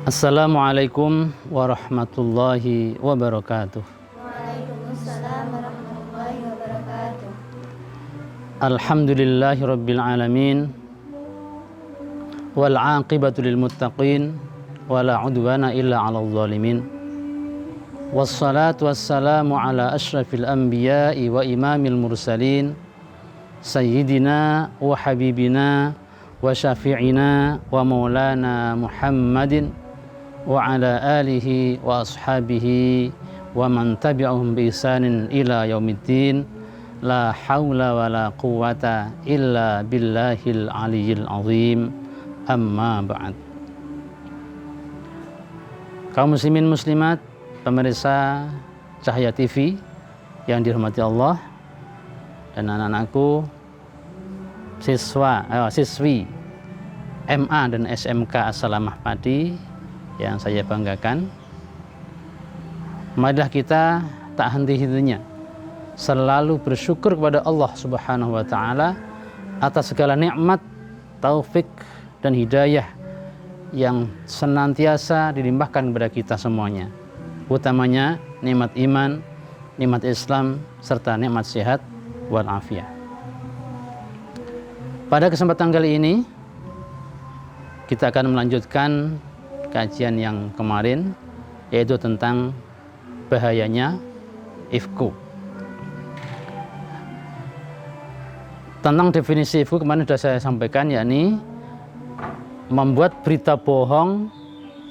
Assalamualaikum warahmatullahi wabarakatuh. Waalaikumsalam warahmatullahi wabarakatuh. Alhamdulillahi rabbil alamin. Wal aqibatu lil muttaqin. Wala udwana illa 'alal zalimin. Wassalatu wassalamu ala asyrafil anbiya'i wa imamil mursalin. Sayyidina wa habibina wa syafi'ina wa maulana Muhammadin wa ala alihi wa ashabihi wa man tabi'ahum bi ihsanin ila yaumiddin. La haula wa la quwata illa billahil aliyyil azim. Amma ba'd. Kaum muslimin muslimat, pemirsa Cahaya TV yang dirahmati Allah, dan anak-anakku siswi MA dan SMK As-Salamah Pati yang saya banggakan. Marilah kita tak henti-hentinya selalu bersyukur kepada Allah Subhanahu wa taala atas segala nikmat, taufik dan hidayah yang senantiasa dilimpahkan kepada kita semuanya, utamanya nikmat iman, nikmat Islam, serta nikmat sehat walafiat. Pada kesempatan kali ini kita akan melanjutkan kajian yang kemarin, yaitu tentang bahayanya ifku. Tentang definisi ifku kemarin sudah saya sampaikan, yakni membuat berita bohong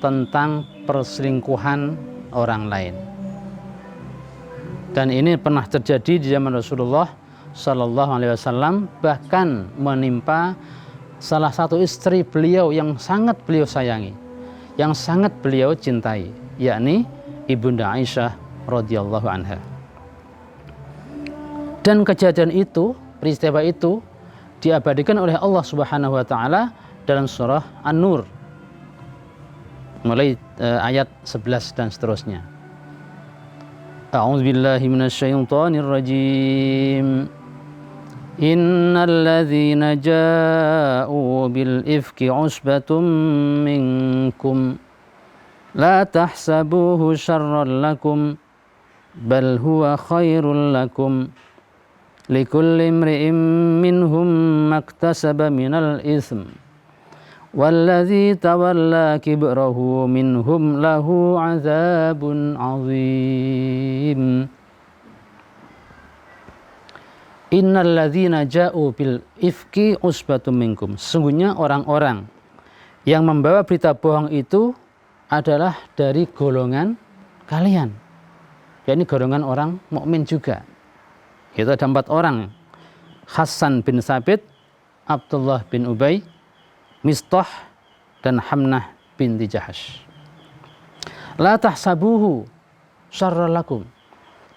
tentang perselingkuhan orang lain. Dan ini pernah terjadi di zaman Rasulullah Sallallahu Alaihi Wasallam, bahkan menimpa salah satu istri beliau yang sangat beliau sayangi, yang sangat beliau cintai, yakni Ibunda Aisyah radhiyallahu anha. Dan kejadian itu, peristiwa itu diabadikan oleh Allah Subhanahu wa taala dalam surah An-Nur mulai ayat 11 dan seterusnya. A'udzubillahi minasyaitonir rajim. Innal ladzina ja'u bil ifki usbatum minkum la tahsabuhu syarran lakum bal huwa khairul lakum likulli imri'in minhum maktasaba minal itsm walladzi tawalla kibrahu minhum lahu 'adzabun 'adzim. Innal ladzina ja'u bil ifki usbatum minkum. Sesungguhnya orang-orang yang membawa berita bohong itu adalah dari golongan kalian, yakni golongan orang mukmin juga. Itu ada 4 orang: Hasan bin Sabit, Abdullah bin Ubay, Mistah, dan Hamnah binti Jahash. La tahsabuhu syarran lakum.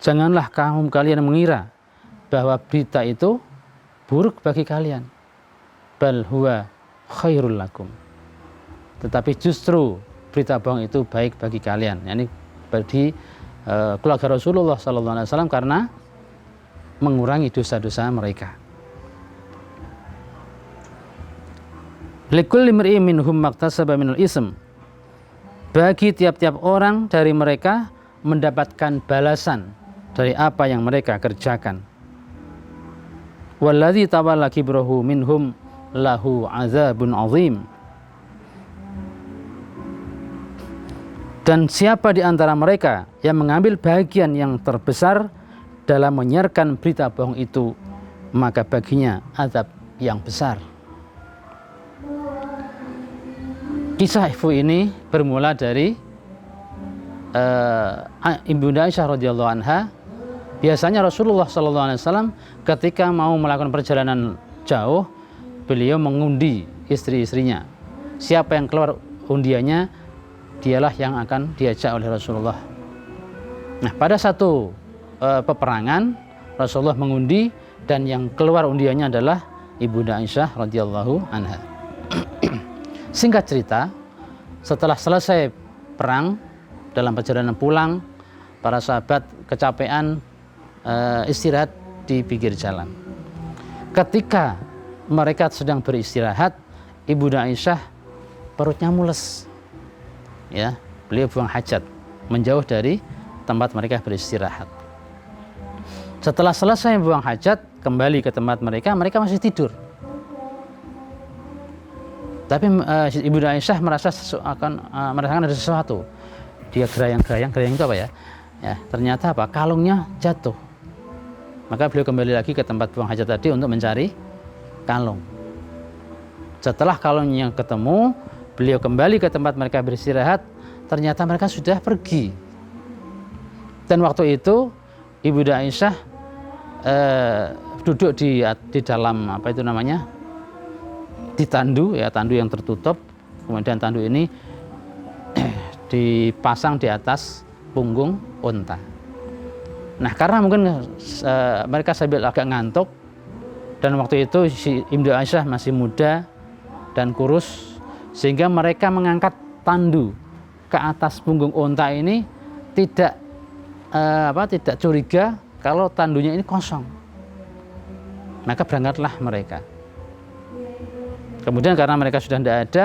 Janganlah kalian mengira bahwa berita itu buruk bagi kalian. Bal huwa khairul lakum. Tetapi justru berita bohong itu baik bagi kalian, yakni bagi keluarga Rasulullah SAW, karena mengurangi dosa-dosa mereka. Likulli imri'in minhum maktasaba minal ism. Bagi tiap-tiap orang dari mereka mendapatkan balasan dari apa yang mereka kerjakan. Walladzi tawalla kibrahu minhum lahu 'adzabun 'adzim. Dan siapa di antara mereka yang mengambil bagian yang terbesar dalam menyiarkan berita bohong itu, maka baginya azab yang besar. Kisah ifku ini bermula dari Ibunda Aisyah radhiyallahu anha. Biasanya Rasulullah SAW ketika mau melakukan perjalanan jauh, beliau mengundi istri-istrinya. Siapa yang keluar undiannya, dialah yang akan diajak oleh Rasulullah. Nah, pada satu peperangan, Rasulullah mengundi dan yang keluar undiannya adalah Ibunda Aisyah radhiyallahu anha. Singkat cerita, setelah selesai perang, dalam perjalanan pulang, para sahabat kecapean, istirahat di pinggir jalan. Ketika mereka sedang beristirahat, Ibunda Aisyah perutnya mules. ya, beliau buang hajat, menjauh dari tempat mereka beristirahat. Setelah selesai buang hajat, kembali ke tempat mereka masih tidur. Tapi Ibu Aisyah merasakan ada sesuatu. Dia gerayang itu apa ya? Ya, ternyata apa? Kalungnya jatuh. Maka beliau kembali lagi ke tempat buang hajat tadi untuk mencari kalung. Setelah kalungnya ketemu, beliau kembali ke tempat mereka beristirahat. Ternyata mereka sudah pergi. Dan waktu itu Ibu Aisyah duduk di dalam apa itu namanya, di tandu ya, tandu yang tertutup. Kemudian tandu ini dipasang di atas punggung unta. Nah, karena mungkin mereka sambil agak ngantuk, dan waktu itu si Ibu Aisyah masih muda dan kurus, sehingga mereka mengangkat tandu ke atas punggung unta ini tidak curiga kalau tandunya ini kosong. Maka berangkatlah mereka. Kemudian karena mereka sudah tidak ada,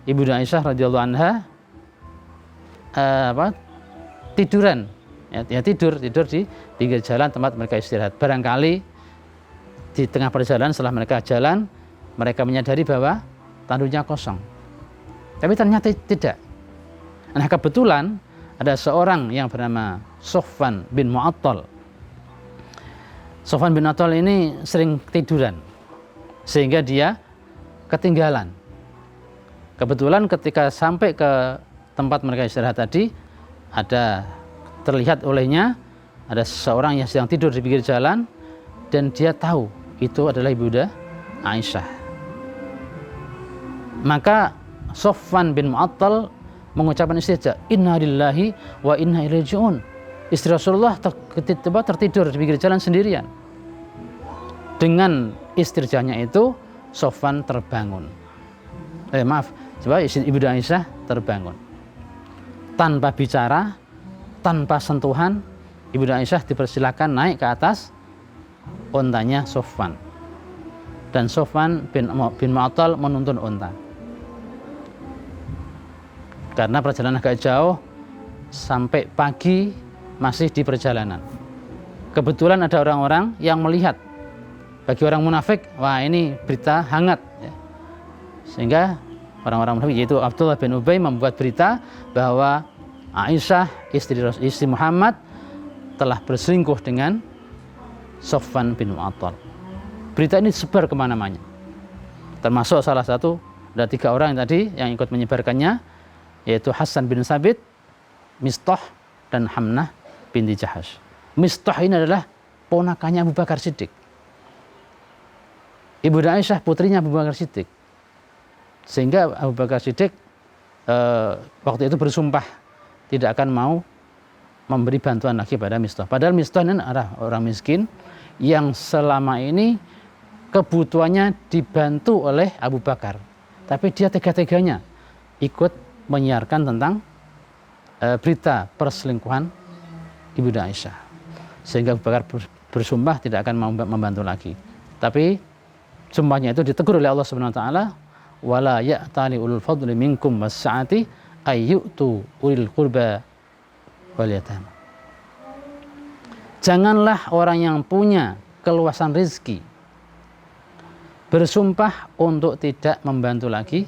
Ibu Aisyah radhiyallahu anha tiduran, ya tidur di pinggir jalan tempat mereka istirahat. Barangkali di tengah perjalanan setelah mereka jalan, mereka menyadari bahwa tandunya kosong. Tapi ternyata tidak. Nah, kebetulan ada seorang yang bernama Sofwan bin Mu'attal. Sofwan bin Mu'attal ini sering tiduran, sehingga dia ketinggalan. Kebetulan ketika sampai ke tempat mereka istirahat tadi, terlihat olehnya ada seseorang yang sedang tidur di pinggir jalan, dan dia tahu itu adalah Ibunda Aisyah. Maka Sofwan bin Mu'attal mengucapkan istighfar, inna lillahi wa inna ilaihi raji'un. Istri Rasulullah tertidur di pinggir jalan sendirian. Dengan istirjanya itu, Sofwan terbangun. Ibu Aisyah terbangun. Tanpa bicara, tanpa sentuhan, Ibu Aisyah dipersilakan naik ke atas untanya Sofwan. Dan Sofwan bin Mu'attal menuntun unta. Karena perjalanan agak jauh, sampai pagi masih di perjalanan. Kebetulan ada orang-orang yang melihat. Bagi orang munafik, wah ini berita hangat. Ya. Sehingga orang-orang munafik, yaitu Abdullah bin Ubay, membuat berita bahwa Aisyah, istri Muhammad, telah berselingkuh dengan Sofwan bin Mu'attal. Berita ini sebar kemana-mana. Termasuk salah satu, ada 3 orang yang tadi yang ikut menyebarkannya, yaitu Hasan bin Sabit, Mistah, dan Hamnah binti Jahash. Mistah ini adalah ponakannya Abu Bakar Siddiq. Ibu Aisyah putrinya Abu Bakar Siddiq. Sehingga Abu Bakar Siddiq waktu itu bersumpah tidak akan mau memberi bantuan lagi pada Mistah. Padahal Mistah ini adalah orang miskin yang selama ini kebutuhannya dibantu oleh Abu Bakar. Tapi dia tega-teganya ikut menyiarkan tentang berita perselingkuhan Ibu Aisyah. Sehingga Abu Bakar bersumpah tidak akan mau membantu lagi. Tapi sumpahnya itu ditegur oleh Allah Subhanahu wa taala, wala ya'tali ulul fadli minkum was-sa'ati ayyutu ulil qurba wal yatama. Janganlah orang yang punya keluasan rezeki bersumpah untuk tidak membantu lagi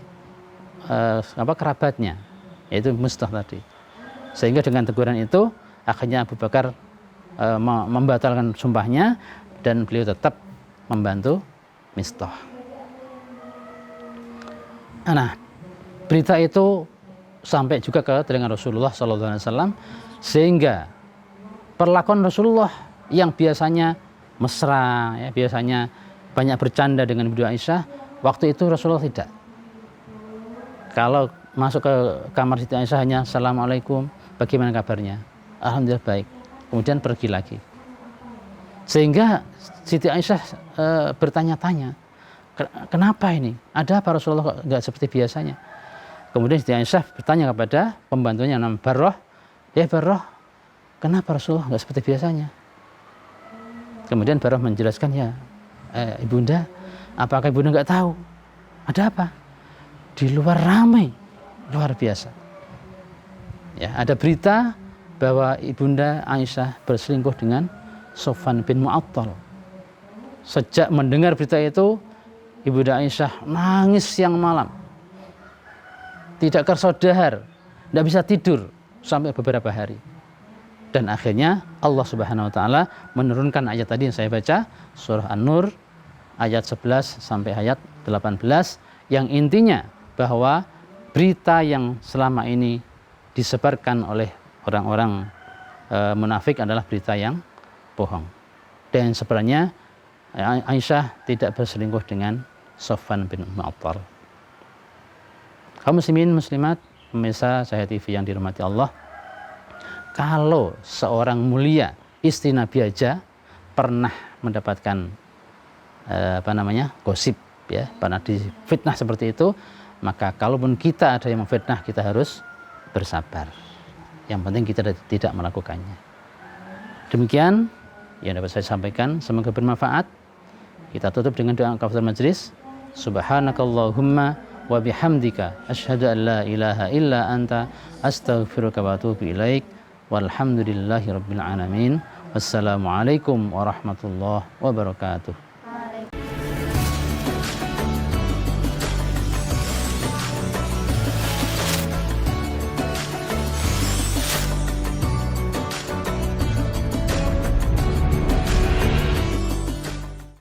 kerabatnya, yaitu Mustah tadi. Sehingga dengan teguran itu akhirnya Abu Bakar membatalkan sumpahnya dan beliau tetap membantu Mistah. Nah, berita itu sampai juga ke telinga Rasulullah SAW, sehingga perlakuan Rasulullah yang biasanya mesra, ya, biasanya banyak bercanda dengan Ibu Aisyah, waktu itu Rasulullah tidak. Kalau masuk ke kamar Siti Aisyah hanya assalamualaikum, bagaimana kabarnya? Alhamdulillah baik. Kemudian pergi lagi. Sehingga Siti Aisyah bertanya-tanya, kenapa ini? Ada apa Rasulullah kok nggak seperti biasanya? Kemudian Siti Aisyah bertanya kepada pembantunya namanya Barrah, ya Barrah, kenapa Rasulullah nggak seperti biasanya? Kemudian Barrah menjelaskan, ya Ibunda, apakah Ibunda nggak tahu? Ada apa? Di luar ramai, luar biasa. Ya, ada berita bahwa ibunda Aisyah berselingkuh dengan Sofwan bin Mu'attal. Sejak mendengar berita itu, ibunda Aisyah nangis siang malam, tidak kersodahar, tidak bisa tidur sampai beberapa hari. Dan akhirnya Allah Subhanahu wa taala menurunkan ayat tadi yang saya baca, surah An-Nur ayat 11 sampai ayat 18, yang intinya bahwa berita yang selama ini disebarkan oleh orang-orang munafik adalah berita yang bohong. Dan sebenarnya Aisyah tidak berselingkuh dengan Sofwan bin Mu'attal. Kaum muslimin muslimat pemirsa Cahaya TV yang dirahmati Allah, kalau seorang mulia istri Nabi aja pernah mendapatkan gosip, ya, pernah difitnah seperti itu, maka kalaupun kita ada yang memfitnah, kita harus bersabar. Yang penting kita tidak melakukannya. Demikian yang dapat saya sampaikan, semoga bermanfaat. Kita tutup dengan doa kafaratul majelis. Subhanakallahumma wa bihamdika asyhadu an la ilaha illa anta astaghfiruka wa atubu ilaik. Walhamdulillahi rabbil alamin. Wassalamualaikum warahmatullahi wabarakatuh.